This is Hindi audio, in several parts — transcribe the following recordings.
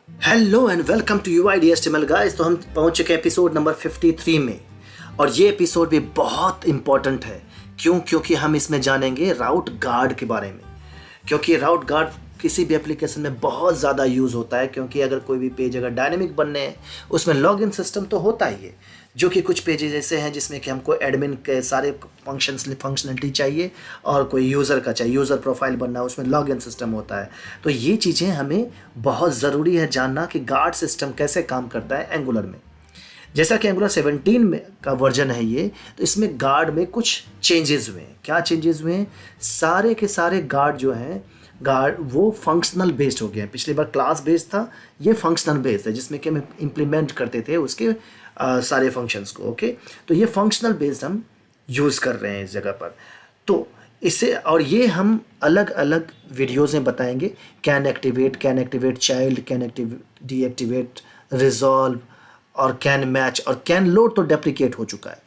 Hello and welcome to UIDHTML guys. तो हम पहुंच चुके हैं एपिसोड नंबर 53 में और ये एपिसोड भी बहुत इंपॉर्टेंट है। क्योंकि हम इसमें जानेंगे राउट गार्ड के बारे में। क्योंकि राउट गार्ड किसी भी एप्लीकेशन में बहुत ज़्यादा यूज़ होता है, क्योंकि अगर कोई भी पेज अगर डायनेमिक बनने हैं उसमें लॉगिन सिस्टम तो होता ही है, जो कि कुछ पेजेस ऐसे हैं जिसमें कि हमको एडमिन के सारे फंक्शनलिटी चाहिए और कोई यूज़र का चाहिए, यूज़र प्रोफाइल बनना है, उसमें लॉगिन सिस्टम होता है। तो ये चीज़ें हमें बहुत ज़रूरी है जानना कि गार्ड सिस्टम कैसे काम करता है एंगुलर में। जैसा कि एंगुलर 17 में का वर्जन है ये, तो इसमें गार्ड में कुछ चेंजेस हुए हैं। क्या चेंजेस हुए हैं? सारे के सारे गार्ड जो हैं, गार्ड वो फंक्शनल बेस्ड हो गए हैं। पिछली बार क्लास बेस्ड था, ये फंक्शनल बेस्ड है, जिसमें कि हम इम्प्लीमेंट करते थे उसके सारे फंक्शंस को। ओके, तो ये फंक्शनल बेस्ड हम यूज़ कर रहे हैं इस जगह पर। तो इससे और ये हम अलग अलग वीडियोज़ में बताएंगे। Can activate child, can active deactivate, resolve और कैन मैच और कैन लोड तो डेप्लीकेट हो चुका है।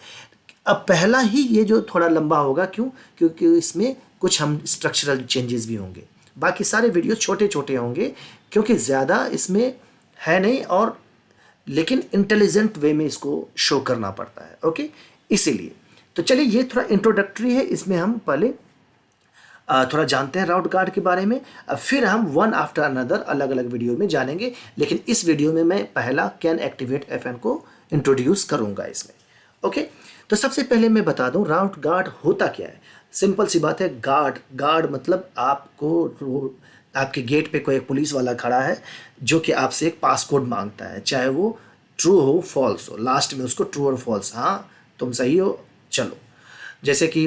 अब पहला ही ये जो थोड़ा लंबा होगा, क्यों? क्योंकि इसमें कुछ हम स्ट्रक्चरल चेंजेस भी होंगे। बाकी सारे वीडियो छोटे छोटे होंगे क्योंकि ज़्यादा इसमें है नहीं, और लेकिन इंटेलिजेंट वे में इसको शो करना पड़ता है। ओके, इसीलिए तो चलिए ये थोड़ा इंट्रोडक्टरी है। इसमें हम पहले थोड़ा जानते हैं राउट गार्ड के बारे में। अब फिर हम वन आफ्टर अनदर अलग अलग वीडियो में जानेंगे, लेकिन इस वीडियो में मैं पहला कैन एक्टिवेट FN को इंट्रोड्यूस करूंगा इसमें। ओके, तो सबसे पहले मैं बता दूं राउट गार्ड होता क्या है। सिंपल सी बात है। गार्ड मतलब आपके गेट पे कोई एक पुलिस वाला खड़ा है जो कि आपसे एक पासकोड मांगता है, चाहे वो ट्रू हो फॉल्स हो, लास्ट में उसको ट्रू और फॉल्स, हाँ तुम सही हो चलो। जैसे कि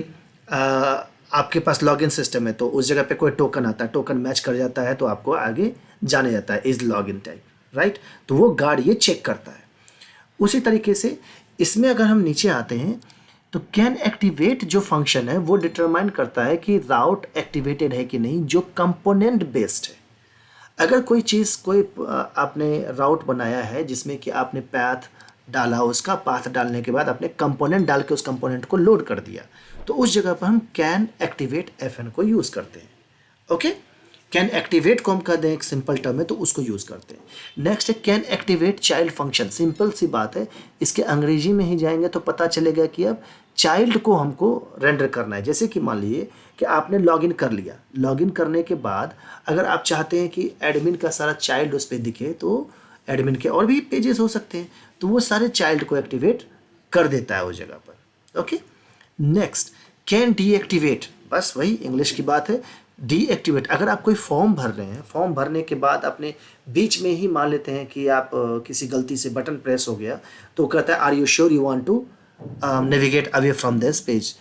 आपके पास लॉगिन सिस्टम है तो उस जगह पे कोई टोकन आता है, टोकन मैच कर जाता है तो आपको आगे जाने जाता है इज लॉगिन टाइप, राइट। तो वो गार्ड ये चेक करता है। उसी तरीके से इसमें अगर हम नीचे आते हैं तो कैन एक्टिवेट जो फंक्शन है वो डिटरमाइन करता है कि राउट एक्टिवेटेड है कि नहीं, जो कंपोनेंट बेस्ड है। अगर कोई चीज़ आपने राउट बनाया है जिसमें कि आपने पाथ डाला, उसका पाथ डालने के बाद आपने कंपोनेंट डाल के उस कंपोनेंट को लोड कर दिया, तो उस जगह पर हम कैन एक्टिवेट FN को यूज़ करते हैं। ओके, कैन एक्टिवेट को हम कर दें एक सिंपल टर्म है तो उसको यूज़ करते हैं। नेक्स्ट है can activate child function. Simple सी बात है, इसके अंग्रेजी में ही जाएंगे तो पता चलेगा कि अब चाइल्ड को हमको रेंडर करना है। जैसे कि मान लीजिए कि आपने लॉगिन कर लिया, लॉगिन करने के बाद अगर आप चाहते हैं कि एडमिन का सारा चाइल्ड उस पर दिखे, तो एडमिन के और भी पेजेस हो सकते हैं, तो वो सारे चाइल्ड को एक्टिवेट कर देता है उस जगह पर। ओके, नेक्स्ट कैन डीएक्टिवेट, बस वही इंग्लिश की बात है। डीएक्टिवेट, अगर आप कोई फॉर्म भर रहे हैं, फॉर्म भरने के बाद अपने बीच में ही मान लेते हैं कि आप किसी गलती से बटन प्रेस हो गया, तो कहता है are you sure you want to navigate away from this page,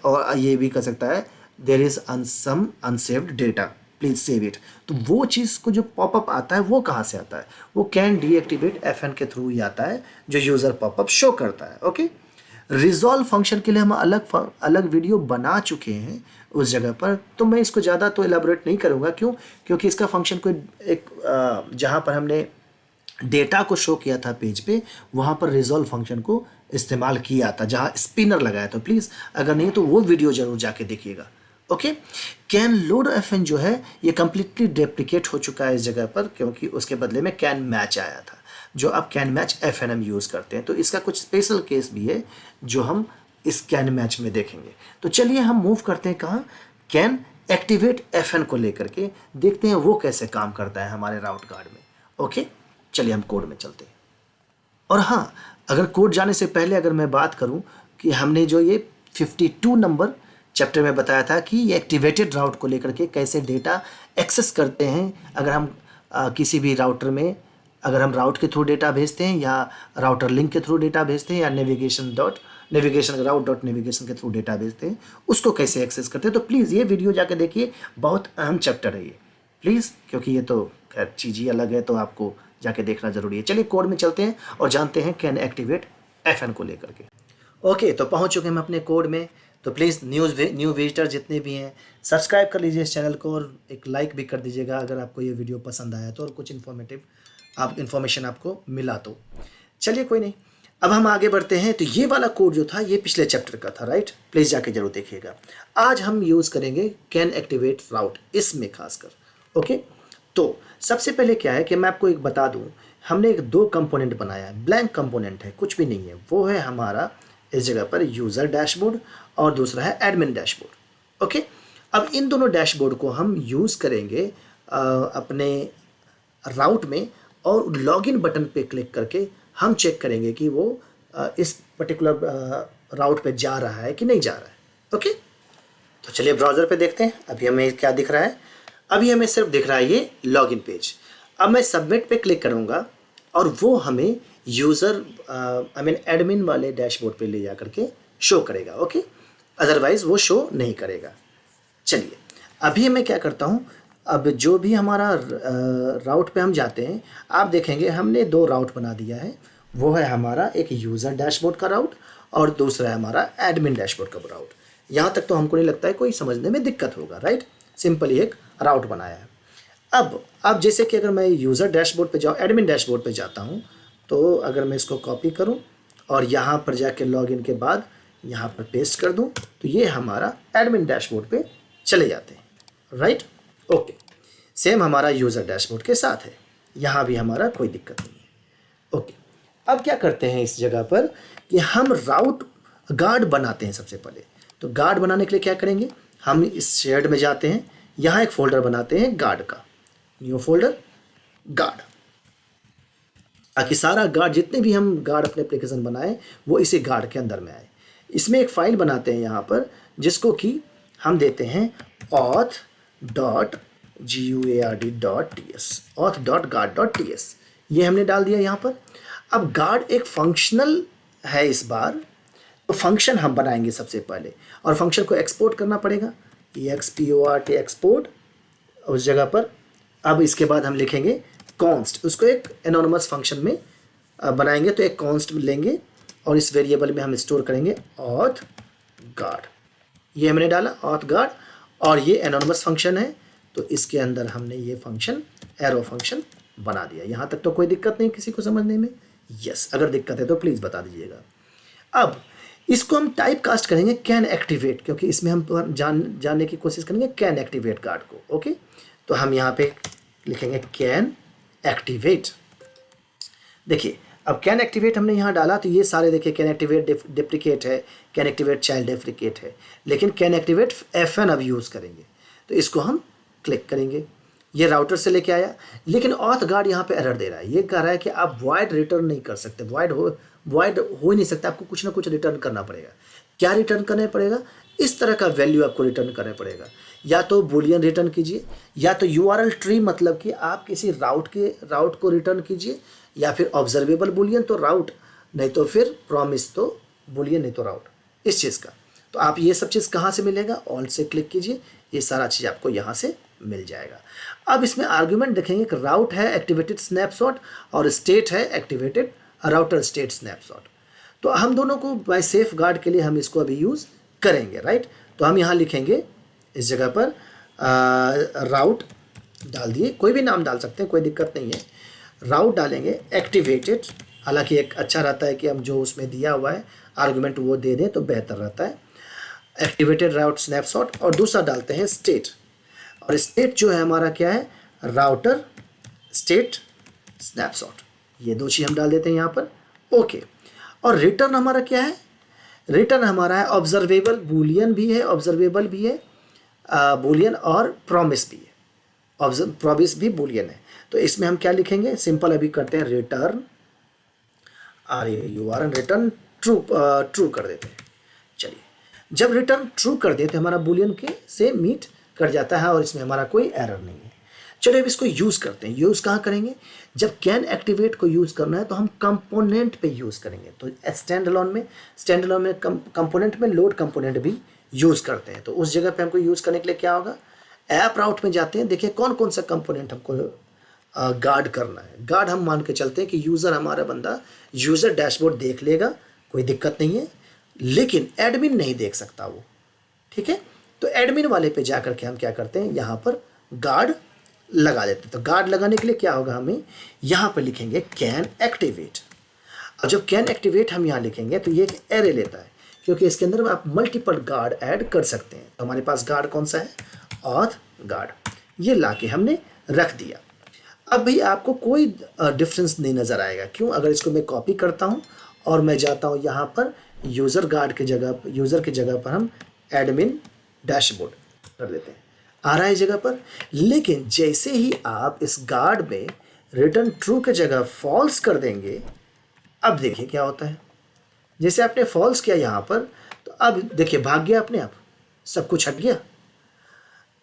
और ये भी कर सकता है there is some unsaved data please save it. तो वो चीज़ को जो पॉपअप आता है वो कहाँ से आता है? वो कैन डीएक्टिवेट FN के थ्रू ही आता है, जो यूज़र पॉपअप शो करता है। ओके, रिजॉल्व फंक्शन के लिए हम अलग वीडियो बना चुके हैं उस जगह पर, तो मैं इसको ज़्यादा तो एलाबोरेट नहीं करूँगा। क्यों? क्योंकि इसका फंक्शन कोई एक जहाँ पर हमने डेटा को शो किया था पेज पे, वहाँ पर रिजॉल्व फंक्शन को इस्तेमाल किया था, जहाँ स्पिनर लगाया था। प्लीज़ अगर नहीं तो वो वीडियो ज़रूर जाके देखिएगा। ओके, कैन लोड FN जो है ये कम्प्लीटली डेप्लीकेट हो चुका है इस जगह पर, क्योंकि उसके बदले में कैन मैच आया था, जो अब कैन मैच FN हम यूज़ करते हैं। तो इसका कुछ स्पेशल केस भी है जो हम इस कैन मैच में देखेंगे। तो चलिए हम मूव करते हैं कहाँ, कैन एक्टिवेट FN को लेकर के देखते हैं वो कैसे काम करता है हमारे राउट गार्ड में। ओके, चलिए हम कोड में चलते हैं। और हाँ, अगर कोड जाने से पहले अगर मैं बात करूं कि हमने जो ये 52 नंबर चैप्टर में बताया था कि ये एक्टिवेटेड राउट को लेकर के कैसे डेटा एक्सेस करते हैं, अगर हम किसी भी राउटर में अगर हम राउट के थ्रू डेटा भेजते हैं या राउटर लिंक के थ्रू डेटा भेजते हैं या राउट डॉट नेविगेशन के थ्रू डेटा भेजते हैं, उसको कैसे एक्सेस करते हैं। तो प्लीज़ ये वीडियो जाकर देखिए, बहुत अहम चैप्टर है ये प्लीज़, क्योंकि ये तो खैर चीज़ ही अलग है, तो आपको जाके देखना ज़रूरी है। चलिए कोड में चलते हैं और जानते हैं कैन एक्टिवेट FN को लेकर के। ओके, तो पहुंच चुके हैं हम अपने कोड में। तो प्लीज़ न्यू विजिटर जितने भी हैं सब्सक्राइब कर लीजिए इस चैनल को और एक लाइक भी कर दीजिएगा अगर आपको ये वीडियो पसंद आया तो, और कुछ इन्फॉर्मेशन आपको मिला तो। चलिए कोई नहीं, अब हम आगे बढ़ते हैं। तो ये वाला कोड जो था ये पिछले चैप्टर का था, राइट। प्लीज़ जाके जरूर देखिएगा। आज हम यूज़ करेंगे कैन एक्टिवेट राउट, इसमें खासकर। ओके, तो सबसे पहले क्या है कि मैं आपको एक बता दूं, हमने एक दो कंपोनेंट बनाया है, ब्लैंक कंपोनेंट है, कुछ भी नहीं है। वो है हमारा इस जगह पर यूज़र डैशबोर्ड और दूसरा है एडमिन डैशबोर्ड। ओके, अब इन दोनों डैशबोर्ड को हम यूज़ करेंगे अपने राउट में, और लॉगिन बटन पे क्लिक करके हम चेक करेंगे कि वो इस पर्टिकुलर राउट पे जा रहा है कि नहीं जा रहा है। ओके, तो चलिए ब्राउज़र पे देखते हैं अभी हमें क्या दिख रहा है। अभी हमें सिर्फ दिख रहा है ये लॉगिन पेज। अब मैं सबमिट पे क्लिक करूँगा और वो हमें यूज़र एडमिन वाले डैशबोर्ड पे ले जा करके शो करेगा। ओके, अदरवाइज़ वो शो नहीं करेगा। चलिए अभी मैं क्या करता हूँ, अब जो भी हमारा राउट पे हम जाते हैं, आप देखेंगे हमने दो राउट बना दिया है। वो है हमारा एक यूज़र डैशबोर्ड का राउट और दूसरा है हमारा एडमिन डैशबोर्ड का राउट। यहाँ तक तो हमको नहीं लगता है कोई समझने में दिक्कत होगा, राइट। सिंपली एक राउट बनाया है। अब जैसे कि अगर मैं यूज़र डैशबोर्ड पे जाऊँ, एडमिन डैशबोर्ड पे जाता हूँ, तो अगर मैं इसको कॉपी करूँ और यहाँ पर जाके लॉगिन के बाद यहाँ पर पेस्ट कर दूँ, तो ये हमारा एडमिन डैशबोर्ड पे चले जाते हैं, राइट। ओके, सेम हमारा यूज़र डैशबोर्ड के साथ है, यहाँ भी हमारा कोई दिक्कत नहीं है। ओके, अब क्या करते हैं इस जगह पर कि हम राउट गार्ड बनाते हैं। सबसे पहले तो गार्ड बनाने के लिए क्या करेंगे, हम इस शेयर्ड में जाते हैं, यहाँ एक फ़ोल्डर बनाते हैं गार्ड का, न्यू फोल्डर गार्ड, ताकि सारा गार्ड जितने भी हम गार्ड अपने एप्लीकेशन बनाए वो इसी गार्ड के अंदर में आए। इसमें एक फ़ाइल बनाते हैं यहाँ पर, जिसको कि हम देते हैं auth.guard.ts, auth.guard.ts, ये हमने डाल दिया यहाँ पर। अब गार्ड एक फंक्शनल है इस बार, तो फंक्शन हम बनाएंगे सबसे पहले, और फंक्शन को एक्सपोर्ट करना पड़ेगा, export एक्सपोर्ट उस जगह पर। अब इसके बाद हम लिखेंगे कॉन्स्ट, उसको एक एनोनिमस फंक्शन में बनाएंगे, तो एक कॉन्स्ट लेंगे और इस वेरिएबल में हम स्टोर करेंगे auth guard, ये हमने डाला auth guard, और ये एनोनिमस फंक्शन है, तो इसके अंदर हमने ये फंक्शन एरो फंक्शन बना दिया। यहाँ तक तो कोई दिक्कत नहीं किसी को समझने में? यस, अगर दिक्कत है तो प्लीज़ बता दीजिएगा। अब इसको हम टाइप कास्ट करेंगे कैन एक्टिवेट, क्योंकि इसमें हम जानने की कोशिश करेंगे कैन एक्टिवेट गार्ड को। ओके, तो हम यहाँ पे लिखेंगे कैन एक्टिवेट। देखिए अब कैन एक्टिवेट हमने यहाँ डाला, तो ये सारे देखिए कैन एक्टिवेट डिप्रिकेट है, कैन एक्टिवेट चाइल्ड डिप्रिकेट है, लेकिन कैन एक्टिवेट FN अब यूज़ करेंगे, तो इसको हम क्लिक करेंगे। ये राउटर से लेके आया, लेकिन ऑथ गार्ड यहाँ पे एरर दे रहा है, ये कह रहा है कि आप वॉइड रिटर्न नहीं कर सकते, वॉइड हो ही नहीं सकता, आपको कुछ ना कुछ रिटर्न करना पड़ेगा। क्या रिटर्न करना पड़ेगा? इस तरह का वैल्यू आपको रिटर्न करना पड़ेगा, या तो बूलियन रिटर्न कीजिए, या तो URL ट्री, मतलब कि आप किसी राउट को रिटर्न कीजिए, या फिर ऑब्जर्वेबल बूलियन तो राउट, नहीं तो फिर प्रॉमिस तो बूलियन, नहीं तो राउट, इस चीज़ का। तो आप ये सब चीज़ कहाँ से मिलेगा? ऑल से क्लिक कीजिए, ये सारा चीज़ आपको यहाँ से मिल जाएगा। अब इसमें आर्ग्यूमेंट देखेंगे कि राउट है एक्टिवेटेड स्नैपशॉट और स्टेट है एक्टिवेटेड राउटर स्टेट स्नैपशॉट, तो हम दोनों को बाय सेफ गार्ड के लिए हम इसको अभी यूज़ करेंगे, राइट। तो हम यहाँ लिखेंगे इस जगह पर राउट डाल दिए, कोई भी नाम डाल सकते हैं, कोई दिक्कत नहीं है। राउट डालेंगे एक्टिवेटेड, हालांकि एक अच्छा रहता है कि हम जो उसमें दिया हुआ है आर्गुमेंट वो दे दें तो बेहतर रहता है, एक्टिवेटेड राउट स्नैपशॉट, और दूसरा डालते हैं स्टेट, और स्टेट जो है हमारा क्या है? राउटर स्टेट स्नैपशॉट, ये दो चीज़ हम डाल देते हैं यहाँ पर। ओके, और रिटर्न हमारा क्या है? रिटर्न हमारा है ऑब्जर्वेबल बूलियन भी है, ऑब्जर्वेबल भी है बूलियन, और प्रॉमिस भी है, प्रॉमिस भी बूलियन है। तो इसमें हम क्या लिखेंगे? सिंपल अभी करते हैं रिटर्न रिटर्न ट्रू कर देते हैं। चलिए, जब रिटर्न ट्रू कर देते हमारा बूलियन के से मीट कर जाता है और इसमें हमारा कोई एरर नहीं है। चलिए अब इसको यूज़ करते हैं। यूज़ कहाँ करेंगे? जब कैन एक्टिवेट को यूज़ करना है तो हम कंपोनेंट पे यूज़ करेंगे। तो स्टैंड अलोन में कंपोनेंट में लोड कंपोनेंट भी यूज़ करते हैं। तो उस जगह पे हमको यूज़ करने के लिए क्या होगा? ऐप राउट में जाते हैं, देखिए कौन कौन सा कंपोनेंट हमको गार्ड करना है। गार्ड हम मान के चलते हैं कि यूज़र हमारा बंदा यूज़र डैशबोर्ड देख लेगा, कोई दिक्कत नहीं है, लेकिन एडमिन नहीं देख सकता वो, ठीक है। तो एडमिन वाले पे जा करके हम क्या करते हैं? यहाँ पर गार्ड लगा देते हैं। तो गार्ड लगाने के लिए क्या होगा? हमें यहाँ पर लिखेंगे कैन एक्टिवेट, और जब कैन एक्टिवेट हम यहाँ लिखेंगे तो ये एक एरे लेता है, क्योंकि इसके अंदर आप मल्टीपल गार्ड ऐड कर सकते हैं। तो हमारे पास गार्ड कौन सा है? Auth guard. ये ला के हमने रख दिया। अब भी आपको कोई डिफरेंस नहीं नज़र आएगा। क्यों? अगर इसको मैं कॉपी करता हूँ और मैं जाता हूँ यहाँ पर यूज़र की जगह पर हम एडमिन डैशबोर्ड कर देते हैं, आ रहा है जगह पर। लेकिन जैसे ही आप इस गार्ड में रिटर्न ट्रू के जगह फॉल्स कर देंगे, अब देखिए क्या होता है। जैसे आपने फॉल्स किया यहाँ पर, तो अब देखिए भाग गया अपने आप, सब कुछ हट गया।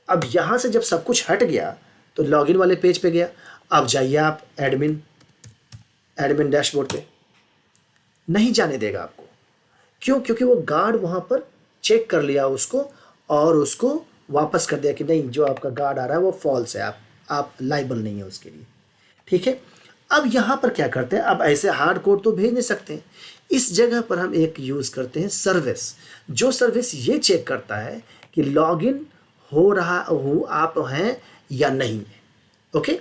अब यहाँ से जब सब कुछ हट गया तो लॉगिन वाले पेज पे गया। अब जाइए आप एडमिन डैशबोर्ड पे, नहीं जाने देगा आपको। क्यों? क्योंकि वो गार्ड वहाँ पर चेक कर लिया उसको और उसको वापस कर दिया कि नहीं, जो आपका गार्ड आ रहा है वो फॉल्स है, आप लाइबल नहीं है उसके लिए। ठीक है। अब यहाँ पर क्या करते हैं, अब ऐसे हार्ड कोड तो भेज नहीं सकते। इस जगह पर हम एक यूज़ करते हैं सर्विस, जो सर्विस ये चेक करता है कि लॉगिन हो रहा हो आप हैं या नहीं है। ओके,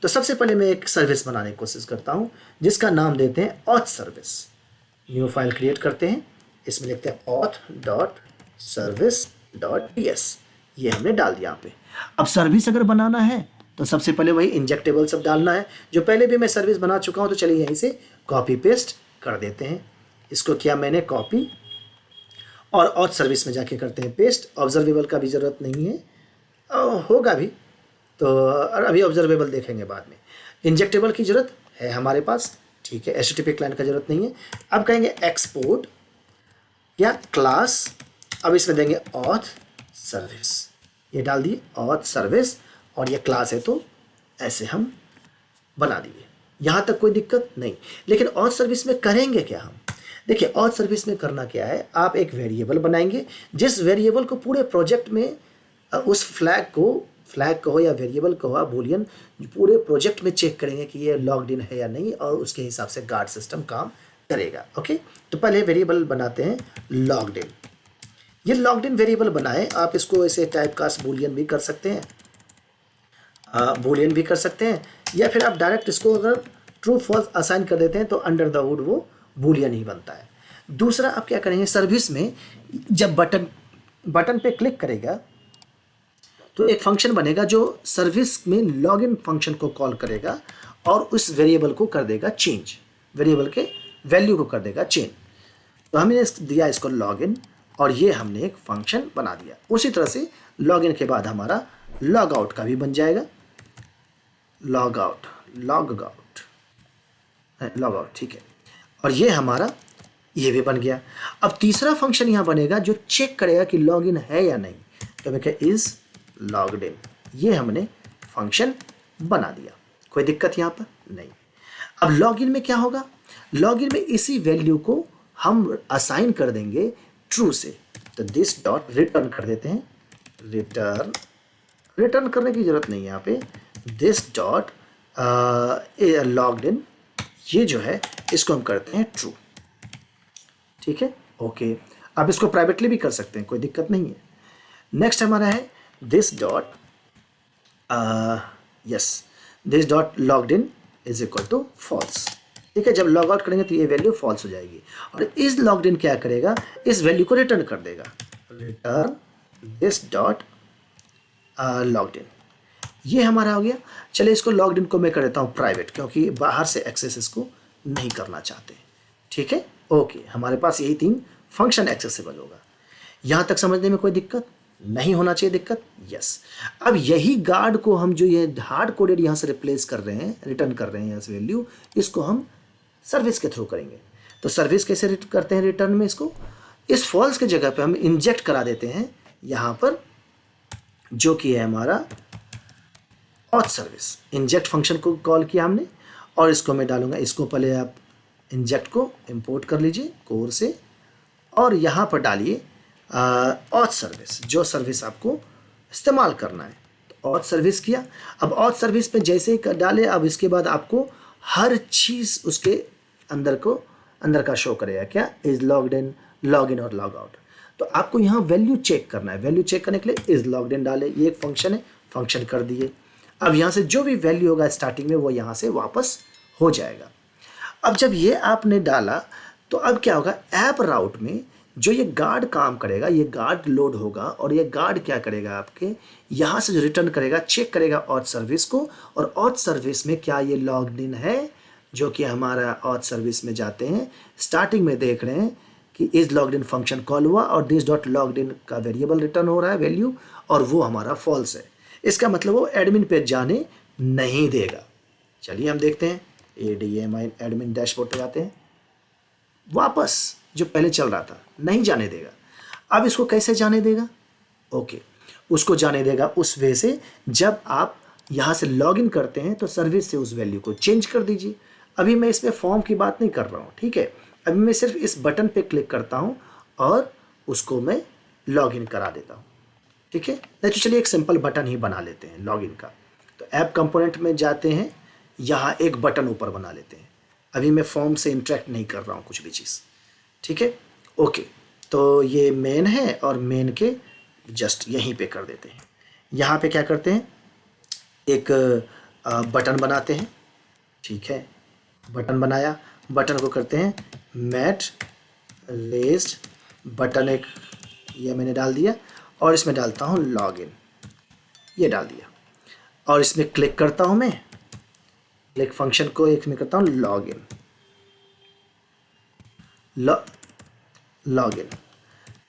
तो सबसे पहले मैं एक सर्विस बनाने की कोशिश करता हूँ जिसका नाम देते हैं auth service. New file create करते हैं, इसमें लिखते हैं auth.service.ts। ये हमने डाल दिया यहाँ पे। अब सर्विस अगर बनाना है तो सबसे पहले वही इंजेक्टेबल सब डालना है, जो पहले भी मैं सर्विस बना चुका हूँ। तो चलिए यहीं से कॉपी पेस्ट कर देते हैं। इसको किया मैंने कॉपी और ऑथ सर्विस में जाके करते हैं पेस्ट। ऑब्जर्वेबल का भी ज़रूरत नहीं है, होगा भी तो अभी ऑब्जर्वेबल देखेंगे बाद में। इंजेक्टेबल की ज़रूरत है हमारे पास, ठीक है। HTTP क्लाइंट का ज़रूरत नहीं है। अब कहेंगे एक्सपोर्ट या क्लास, अब इसमें देंगे ऑथ सर्विस, ये डाल दिए ऑथ सर्विस, और ये क्लास है तो ऐसे हम बना दिए। यहाँ तक कोई दिक्कत नहीं। लेकिन ऑथ सर्विस में करेंगे क्या हम? देखिए ऑथ सर्विस में करना क्या है, आप एक वेरिएबल बनाएंगे जिस वेरिएबल को पूरे प्रोजेक्ट में उस फ्लैग को हो या वेरिएबल को हो, बूलियन पूरे प्रोजेक्ट में चेक करेंगे कि ये लॉग्ड इन है या नहीं, और उसके हिसाब से गार्ड सिस्टम काम करेगा। ओके, तो पहले वेरिएबल बनाते हैं लॉग्ड इन। ये लॉग्ड इन वेरिएबल बनाए, आप इसको ऐसे टाइप कास्ट बूलियन भी कर सकते हैं, या फिर आप डायरेक्ट इसको अगर ट्रू फॉल्स असाइन कर देते हैं तो अंडर द हुड वो बूलियन ही बनता है। दूसरा आप क्या करेंगे, सर्विस में जब बटन पे क्लिक करेगा तो एक फंक्शन बनेगा जो सर्विस में लॉगिन फंक्शन को कॉल करेगा और उस वेरिएबल को कर देगा चेंज, वेरिएबल के वैल्यू को कर देगा चेंज। तो हमने दिया इसको लॉगिन और ये हमने एक फंक्शन बना दिया। उसी तरह से लॉगिन के बाद हमारा लॉग आउट का भी बन जाएगा, लॉग आउट, ठीक है। और ये हमारा ये भी बन गया। अब तीसरा फंक्शन यहाँ बनेगा जो चेक करेगा कि लॉगिन है या नहीं। तो मैं क्या इज लॉग्ड इन, ये हमने फंक्शन बना दिया, कोई दिक्कत यहाँ पर नहीं। अब लॉगिन में क्या होगा, लॉगिन में इसी वैल्यू को हम असाइन कर देंगे ट्रू से। तो दिस डॉट रिटर्न कर देते हैं, रिटर्न करने की जरूरत नहीं है यहाँ पे। दिस डॉट लॉग्ड इन, ये जो है इसको हम करते हैं ट्रू, ठीक है। ओके, आप इसको प्राइवेटली भी कर सकते हैं, कोई दिक्कत नहीं है। नेक्स्ट हमारा है this dot this dot logged in is equal to false, ठीक है। जब लॉग आउट करेंगे तो ये वैल्यू फॉल्स हो जाएगी और इस लॉग्ड इन क्या करेगा, इस वैल्यू को रिटर्न कर देगा, रिटर्न दिस डॉट लॉग्ड इन। ये हमारा हो गया। चलिए इसको लॉग्ड इन को मैं कर देता हूँ प्राइवेट, क्योंकि बाहर से एक्सेस इसको नहीं करना चाहते, ठीक है। ओके, हमारे पास यही 3 फंक्शन एक्सेसिबल होगा। यहाँ तक समझने में कोई दिक्कत नहीं होना चाहिए, दिक्कत यस। अब यही गार्ड को हम जो ये हार्ड कोडेड यहाँ से रिप्लेस कर रहे हैं, रिटर्न कर रहे हैं इस वैल्यू, इसको हम सर्विस के थ्रू करेंगे। तो सर्विस कैसे करते हैं रिटर्न में, इसको इस फॉल्स के जगह पे हम इंजेक्ट करा देते हैं यहाँ पर, जो कि है हमारा ऑथ सर्विस। इंजेक्ट फंक्शन को कॉल किया हमने और इसको मैं डालूंगा, इसको पहले आप इंजेक्ट को इंपोर्ट कर लीजिए कोर से और यहाँ पर डालिए ऑथ सर्विस, जो सर्विस आपको इस्तेमाल करना है। तो ऑथ सर्विस किया। अब ऑथ सर्विस पे जैसे ही डाले, अब इसके बाद आपको हर चीज़ उसके अंदर का शो करेगा, क्या is logged in, log in और लॉग आउट। तो आपको यहाँ वैल्यू चेक करना है, वैल्यू चेक करने के लिए इज लॉग्ड इन डाले, ये एक फंक्शन है, फंक्शन कर दिए। अब यहाँ से जो भी वैल्यू होगा स्टार्टिंग में वो यहाँ से वापस हो जाएगा। अब जब ये आपने डाला तो अब क्या होगा, ऐप राउट में जो ये गार्ड काम करेगा, ये गार्ड लोड होगा और ये गार्ड क्या करेगा, आपके यहाँ से जो रिटर्न करेगा, चेक करेगा ऑथ सर्विस को, और ऑथ सर्विस में क्या ये लॉग्ड इन है, जो कि हमारा ऑथ सर्विस में जाते हैं, स्टार्टिंग में देख रहे हैं कि is logged in function call हुआ और दिस डॉट लॉग्ड इन का वेरिएबल रिटर्न हो रहा है वैल्यू, और वो हमारा फॉल्स है। इसका मतलब वो एडमिन पे जाने नहीं देगा। चलिए हम देखते हैं, ADMI एडमिन डैशबोर्ड पे जाते हैं, वापस जो पहले चल रहा था नहीं जाने देगा। अब इसको कैसे जाने देगा? ओके, उसको जाने देगा उस वे से, जब आप यहाँ से लॉगिन करते हैं तो सर्विस से उस वैल्यू को चेंज कर दीजिए। अभी मैं इसमें फॉर्म की बात नहीं कर रहा हूँ, ठीक है। अभी मैं सिर्फ इस बटन पे क्लिक करता हूँ और उसको मैं लॉगिन करा देता हूँ, ठीक है। नहीं तो चलिए एक सिंपल बटन ही बना लेते हैं लॉगिन का। तो ऐप कंपोनेंट में जाते हैं, यहाँ एक बटन ऊपर बना लेते हैं। अभी मैं फॉर्म से इंटरेक्ट नहीं कर रहा हूँ कुछ भी चीज़, ठीक है। ओके, तो ये मेन है और मेन के जस्ट यहीं पे कर देते हैं। यहाँ पे क्या करते हैं, एक बटन बनाते हैं, ठीक है। बटन बनाया, बटन को करते हैं मैट रेज्ड बटन, एक ये मैंने डाल दिया, और इसमें डालता हूँ लॉगिन, ये डाल दिया, और इसमें क्लिक करता हूँ मैं, क्लिक फंक्शन को एक में करता हूँ लॉगिन, लॉगिन,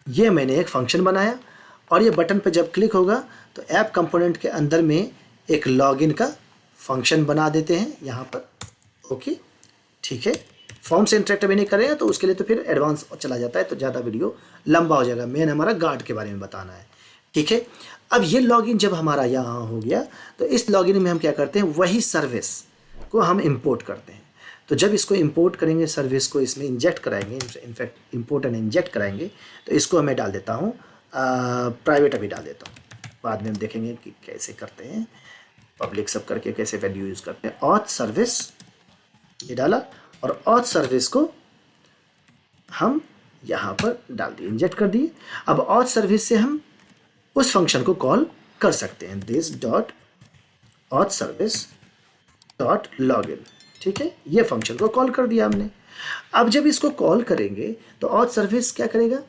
ये मैंने एक फंक्शन बनाया। और ये बटन पे जब क्लिक होगा तो ऐप कंपोनेंट के अंदर में एक लॉगिन का फंक्शन बना देते हैं यहाँ पर। ओके, ठीक है। फॉर्म से इंटरेक्ट भी नहीं करें तो उसके लिए तो फिर एडवांस चला जाता है, तो ज़्यादा वीडियो लंबा हो जाएगा। मेन हमारा गार्ड के बारे में बताना है, ठीक है। अब ये लॉगिन जब हमारा यहाँ हो गया तो इस लॉगिन में हम क्या करते हैं, वही सर्विस को हम इंपोर्ट करते हैं। तो जब इसको इंपोर्ट करेंगे, सर्विस को इसमें इंजेक्ट कराएंगे, इनफैक्ट इंपोर्ट एंड इंजेक्ट कराएंगे, तो इसको मैं डाल देता हूँ प्राइवेट, अभी डाल देता हूँ, बाद में हम देखेंगे कि कैसे करते हैं, पब्लिक सब करके कैसे वैल्यू यूज़ करते हैं। ऑथ सर्विस ये डाला, और ऑथ सर्विस को हम यहाँ पर डाल दिए, इंजेक्ट कर दिए। अब ऑथ सर्विस से हम उस फंक्शन को कॉल कर सकते हैं, this dot auth service dot login, ठीक है। ये फंक्शन को कॉल कर दिया हमने। अब जब इसको कॉल करेंगे तो ऑथ सर्विस क्या करेगा,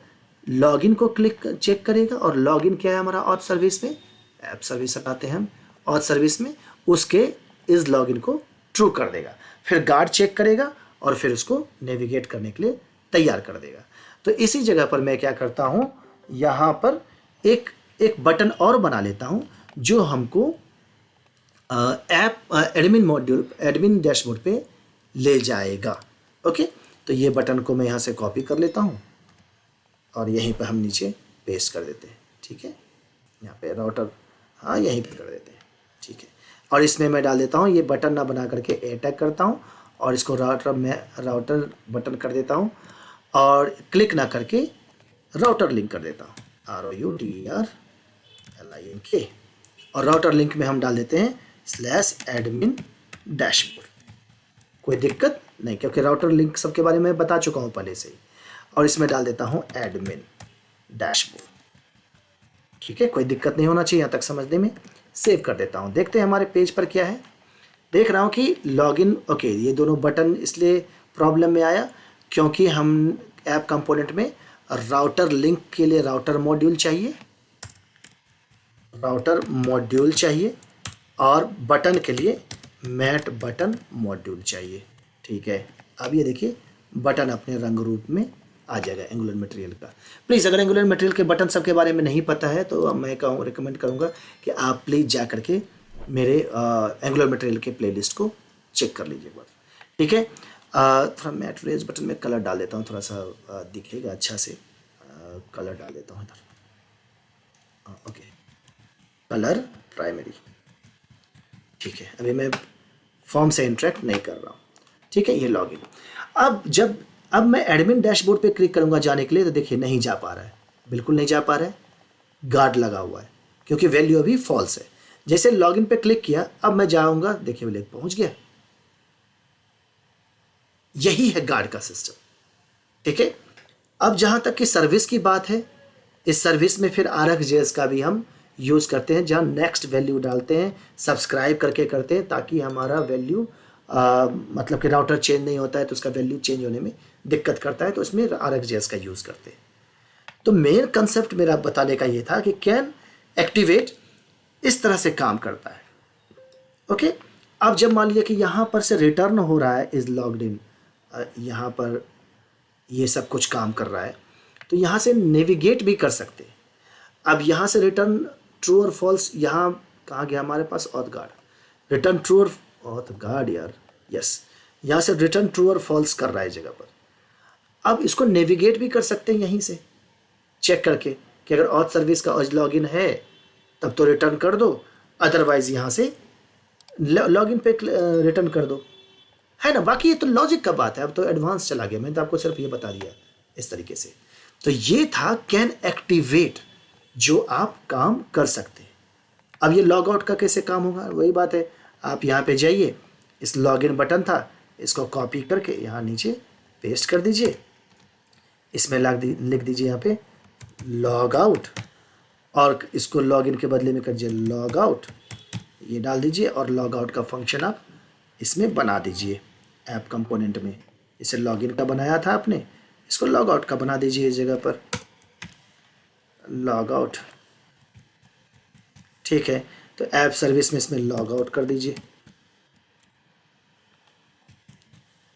लॉगिन को क्लिक चेक करेगा, और लॉगिन क्या है हमारा ऑथ सर्विस में, ऐप सर्विस हटाते हैं हम, ऑथ सर्विस में उसके इस लॉगिन को ट्रू कर देगा। फिर गार्ड चेक करेगा और फिर उसको नेविगेट करने के लिए तैयार कर देगा। तो इसी जगह पर मैं क्या करता हूँ, यहाँ पर एक बटन और बना लेता हूँ जो हमको app admin module, admin dashboard पे ले जाएगा। ओके, तो ये बटन को मैं यहाँ से कॉपी कर लेता हूँ और यहीं पर हम नीचे पेस्ट कर देते हैं, ठीक है। यहाँ पे राउटर, हाँ यहीं पे कर देते हैं, ठीक है। और इसमें मैं डाल देता हूँ, ये बटन ना बना करके ए टैग करता हूँ, और इसको राउटर बटन कर देता हूँ, और क्लिक ना करके राउटर लिंक कर देता हूँ, ROUTERLINK, और राउटर लिंक में हम डाल देते हैं /admin डैशबोर्ड। कोई दिक्कत नहीं, क्योंकि राउटर लिंक सबके बारे में बता चुका हूँ पहले से ही। और इसमें डाल देता हूँ एडमिन डैशबोर्ड, ठीक है। कोई दिक्कत नहीं होना चाहिए यहाँ तक समझने में। सेव कर देता हूँ, देखते हैं हमारे पेज पर क्या है। देख रहा हूँ कि लॉगिन, ओके, ये दोनों बटन इसलिए प्रॉब्लम में आया क्योंकि हम ऐप कंपोनेंट में राउटर लिंक के लिए राउटर मॉड्यूल चाहिए, और बटन के लिए मैट बटन मॉड्यूल चाहिए, ठीक है। अब ये देखिए बटन अपने रंग रूप में आ जाएगा एंगुलर मटेरियल का। प्लीज़ अगर एंगुलर मटेरियल के बटन सबके बारे में नहीं पता है तो मैं रिकमेंड करूँगा कि आप प्लीज़ जा करके मेरे एंगुलर मटेरियल के प्लेलिस्ट को चेक कर लीजिए एक बार, ठीक है। थोड़ा मैट रेज बटन में कलर डाल देता हूँ, थोड़ा सा दिखेगा अच्छा से, कलर डाल देता हूँ इधर, ओके, कलर प्राइमरी, ठीक है। अभी मैं फॉर्म से इंटरेक्ट नहीं कर रहा हूँ, ठीक है। ये लॉगिन। अब मैं एडमिन डैशबोर्ड पे क्लिक करूँगा जाने के लिए, तो देखिए नहीं जा पा रहा है, बिल्कुल नहीं जा पा रहा है, गार्ड लगा हुआ है क्योंकि वैल्यू अभी फॉल्स है। जैसे लॉगिन पे क्लिक किया, अब मैं जाऊँगा, देखिए वो पहुँच गया। यही है गार्ड का सिस्टम, ठीक है। अब जहाँ तक कि सर्विस की बात है, इस सर्विस में फिर RxJS का भी हम यूज़ करते हैं, जहाँ नेक्स्ट वैल्यू डालते हैं, सब्सक्राइब करके करते हैं, ताकि हमारा वैल्यू मतलब कि राउटर चेंज नहीं होता है तो उसका वैल्यू चेंज होने में दिक्कत करता है, तो इसमें RxJS का यूज़ करते हैं, तो मेन कंसेप्ट मेरा बताने का ये था कि कैन एक्टिवेट इस तरह से काम करता है। ओके, अब जब मान लीजिए कि यहाँ पर से रिटर्न हो रहा है इज़ लॉग्ड इन, यहाँ पर ये सब कुछ काम कर रहा है, तो यहाँ से नेविगेट भी कर सकते हैं। अब यहाँ से रिटर्न ट्रू और फॉल्स, यहाँ कहाँ गया हमारे पास ऑथ गार्ड, रिटर्न ट्रू और ऑथ गार्ड यार, यस, यहाँ से रिटर्न ट्रू और फॉल्स कर रहा है जगह पर। अब इसको नेविगेट भी कर सकते हैं यहीं से चेक करके कि अगर ऑथ सर्विस का आज लॉगिन है तब तो रिटर्न कर दो, अदरवाइज यहाँ से लॉगिन पे रिटर्न कर दो, है ना। बाकी ये तो लॉजिक का बात है, अब तो एडवांस चला गया, मैंने तो आपको सिर्फ ये बता दिया इस तरीके से। तो ये था कैन एक्टिवेट, जो आप काम कर सकते हैं। अब ये लॉग आउट का कैसे काम होगा, वही बात है, आप यहाँ पे जाइए, इस लॉगिन बटन था, इसको कॉपी करके यहाँ नीचे पेस्ट कर दीजिए, इसमें लिख दीजिए यहाँ पे लॉग आउट, और इसको लॉगिन के बदले में कर दीजिए लॉग आउट, ये डाल दीजिए, और लॉग आउट का फंक्शन आप इसमें बना दीजिए ऐप कंपोनेंट में। इसे लॉगिन का बनाया था आपने, इसको लॉग आउट का बना दीजिए इस जगह पर लॉग आउट, ठीक है। तो ऐप सर्विस में इसमें लॉग आउट कर दीजिए,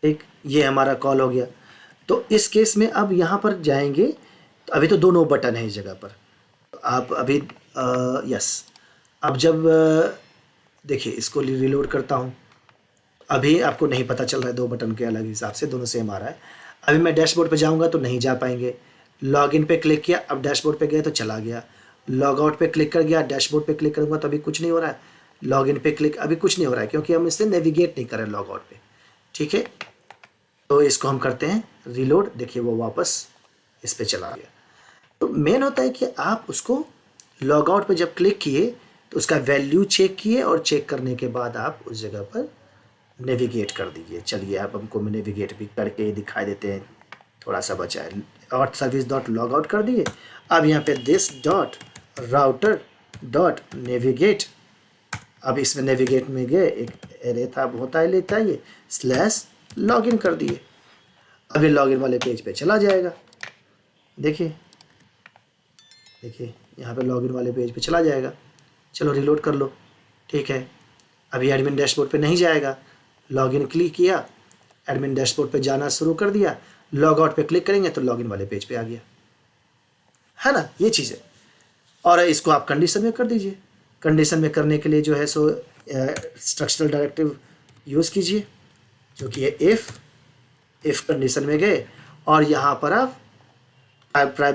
ठीक, ये हमारा कॉल हो गया। तो इस केस में अब यहाँ पर जाएंगे, तो अभी तो दोनों बटन है इस जगह पर, आप अभी यस, अब जब देखिए इसको रिलोड करता हूँ, अभी आपको नहीं पता चल रहा है, दो बटन के अलग हिसाब से दोनों सेम आ रहा है। अभी मैं डैशबोर्ड पे जाऊँगा तो नहीं जा पाएंगे, लॉगिन पे क्लिक किया, अब डैशबोर्ड पे गए तो चला गया, लॉग आउट पे क्लिक कर गया, डैशबोर्ड पे क्लिक करूँगा तो अभी कुछ नहीं हो रहा है, लॉगिन पे क्लिक अभी कुछ नहीं हो रहा है, क्योंकि हम इससे नेविगेट नहीं कर रहे लॉग आउट पे, ठीक है। तो इसको हम करते हैं रीलोड, देखिए वो वापस इस पर चला गया। तो मेन होता है कि आप उसको लॉग आउट पे जब क्लिक किए तो उसका वैल्यू चेक किए, और चेक करने के बाद आप उस जगह पर नेविगेट कर दीजिए। चलिए आप हमको नेविगेट भी करके दिखाई देते हैं, थोड़ा सा बचा है, और सर्विस डॉट लॉग आउट कर दिए। अब यहाँ पे this dot router dot navigate, अब इसमें नेविगेट में गए, एक एरे था होता है लेता है ये, स्लैश लॉगिन कर दिए, अभी लॉगिन वाले पेज पे चला जाएगा, देखिए देखिए यहाँ पे लॉगिन वाले पेज पे चला जाएगा। चलो रिलोड कर लो, ठीक है। अभी एडमिन डैशबोर्ड पे नहीं जाएगा, लॉगिन क्लिक किया, एडमिन डैशबोर्ड पे जाना शुरू कर दिया, लॉग आउट पे क्लिक करेंगे तो लॉगिन वाले पेज पे आ गया, है ना, ये चीज़ है। और इसको आप कंडीशन में कर दीजिए, कंडीशन में करने के लिए जो है सो स्ट्रक्चरल डायरेक्टिव यूज़ कीजिए, जो कि है इफ़ कंडीशन में गए, और यहाँ पर आप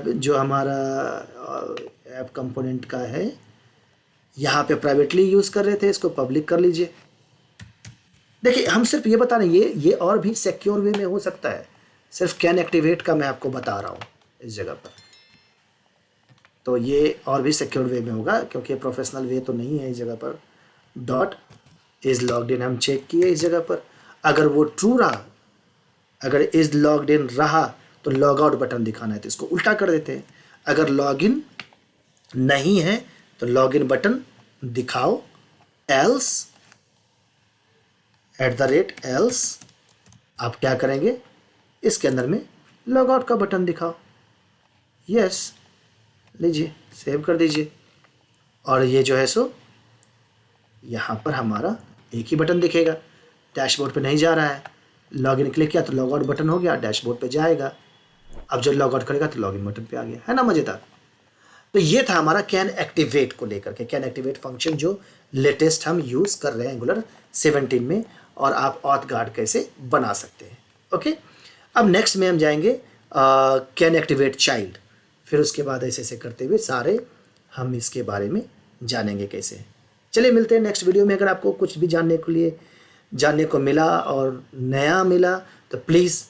जो हमारा ऐप कंपोनेंट का है, यहाँ पे प्राइवेटली यूज़ कर रहे थे, इसको पब्लिक कर लीजिए। देखिए हम सिर्फ ये बता रहे हैं, ये और भी सिक्योर वे में हो सकता है, सिर्फ कैन एक्टिवेट का मैं आपको बता रहा हूँ इस जगह पर। तो ये और भी सिक्योर वे में होगा, क्योंकि प्रोफेशनल वे तो नहीं है इस जगह पर। डॉट इज़ लॉग्ड इन हम चेक किए इस जगह पर, अगर वो ट्रू रहा, अगर इज़ लॉग्ड इन रहा तो लॉग आउट बटन दिखाना है, तो इसको उल्टा कर देते हैं। अगर लॉगिन नहीं है तो लॉगिन बटन दिखाओ, एल्स @else आप क्या करेंगे, इसके अंदर में लॉग आउट का बटन दिखाओ, यस, लीजिए सेव कर दीजिए। और ये जो है सो यहाँ पर हमारा एक ही बटन दिखेगा, डैशबोर्ड पे नहीं जा रहा है, लॉगिन क्लिक किया तो लॉग आउट बटन हो गया, डैशबोर्ड पे जाएगा, अब जब लॉग आउट करेगा तो लॉगिन बटन पे आ गया, है ना, मज़ेदार। तो ये था हमारा कैन एक्टिवेट को लेकर के, कैन एक्टिवेट फंक्शन जो लेटेस्ट हम यूज़ कर रहे हैं एंगुलर 17 में, और आप ऑथ गार्ड कैसे बना सकते हैं। ओके, अब नेक्स्ट में हम जाएंगे कैन एक्टिवेट चाइल्ड, फिर उसके बाद ऐसे ऐसे करते हुए सारे हम इसके बारे में जानेंगे कैसे। चलिए मिलते हैं नेक्स्ट वीडियो में। अगर आपको कुछ भी जानने को मिला और नया मिला तो प्लीज़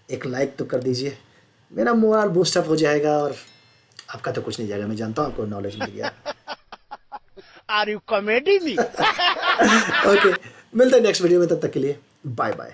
एक लाइक तो कर दीजिए, मेरा मोरल बूस्टअप हो जाएगा, और आपका तो कुछ नहीं जाएगा, मैं जानता हूँ आपको नॉलेज मिल गया। Are you comedy me? Okay, मिलते हैं नेक्स्ट वीडियो में, तब तक के लिए बाय बाय।